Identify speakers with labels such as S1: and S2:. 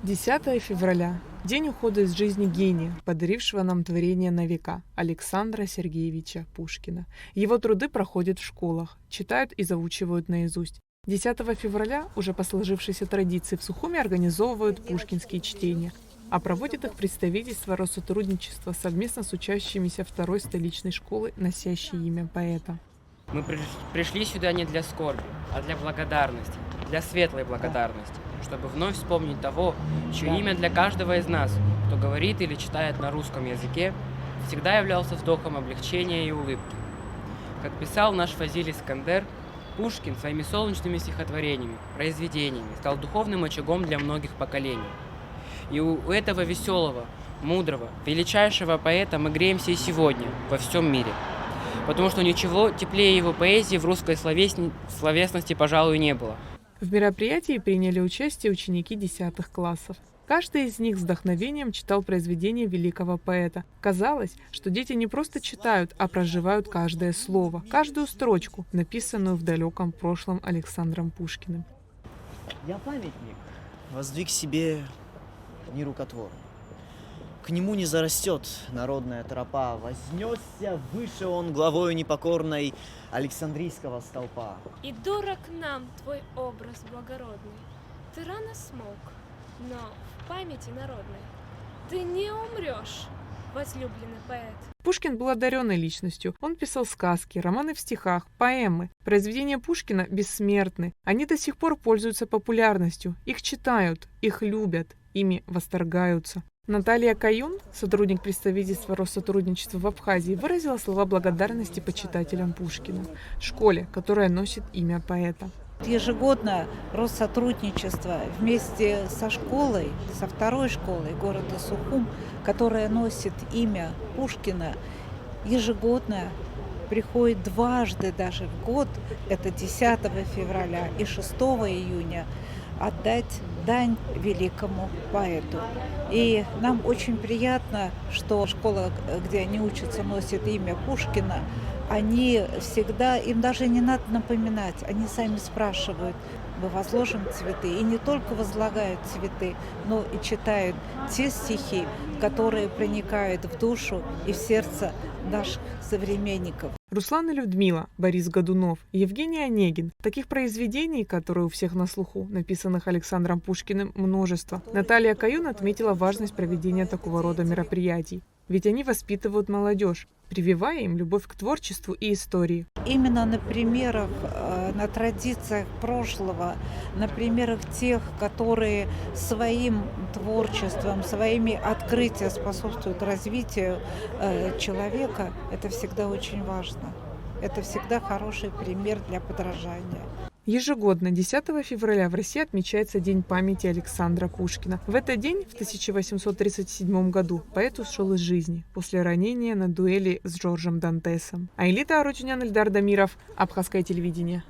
S1: 10 февраля. День ухода из жизни гения, подарившего нам творение на века Александра Сергеевича Пушкина. Его труды проходят в школах, читают и заучивают наизусть. 10 февраля уже по сложившейся традиции в Сухуми организовывают пушкинские чтения, а проводит их представительство Россотрудничества совместно с учащимися второй столичной школы, носящей имя поэта.
S2: Мы пришли сюда не для скорби, а для благодарности, для светлой благодарности, чтобы вновь вспомнить того, чье имя для каждого из нас, кто говорит или читает на русском языке, всегда являлся вздохом облегчения и улыбки. Как писал наш Фазиль Искандер, Пушкин своими солнечными стихотворениями, произведениями стал духовным очагом для многих поколений. И у этого веселого, мудрого, величайшего поэта мы греемся и сегодня, во всем мире. Потому что ничего теплее его поэзии в русской словесности, пожалуй, не было.
S1: В мероприятии приняли участие ученики 10 классов. Каждый из них с вдохновением читал произведения великого поэта. Казалось, что дети не просто читают, а проживают каждое слово, каждую строчку, написанную в далеком прошлом Александром Пушкиным.
S3: Я памятник воздвиг себе нерукотворный. К нему не зарастет народная тропа, вознесся выше он главою непокорной Александрийского столпа.
S4: И дорог нам твой образ благородный. Ты рано смог, но в памяти народной ты не умрешь, возлюбленный поэт.
S1: Пушкин был одаренной личностью. Он писал сказки, романы в стихах, поэмы. Произведения Пушкина бессмертны. Они до сих пор пользуются популярностью. Их читают, их любят, ими восторгаются. Наталья Каюн, сотрудник представительства Россотрудничества в Абхазии, выразила слова благодарности почитателям Пушкина, школе, которая носит имя поэта.
S5: Ежегодно Россотрудничество вместе со школой, со второй школой города Сухум, которая носит имя Пушкина, ежегодно приходит дважды даже в год, это 10 февраля и 6 июня, отдать дань великому поэту. И нам очень приятно, что школа, где они учатся, носит имя Пушкина. Они всегда, им даже не надо напоминать, они сами спрашивают: мы возложим цветы. И не только возлагают цветы, но и читают те стихи, которые проникают в душу и в сердце наших современников.
S1: Руслан и Людмила, Борис Годунов, Евгений Онегин. Таких произведений, которые у всех на слуху, написанных Александром Пушкиным, множество. Наталья Каюн отметила важность проведения такого рода мероприятий. Ведь они воспитывают молодежь, прививая им любовь к творчеству и истории.
S5: Именно на примерах, на традициях прошлого, на примерах тех, которые своим творчеством, своими открытиями способствуют развитию человека, это всегда очень важно. Это всегда хороший пример для подражания.
S1: Ежегодно 10 февраля в России отмечается День памяти Александра Пушкина. В этот день, в 1837 году, поэт ушел из жизни после ранения на дуэли с Жоржем Дантесом. Айлита Арутюнян, Эльдар Дамиров, Абхазское телевидение.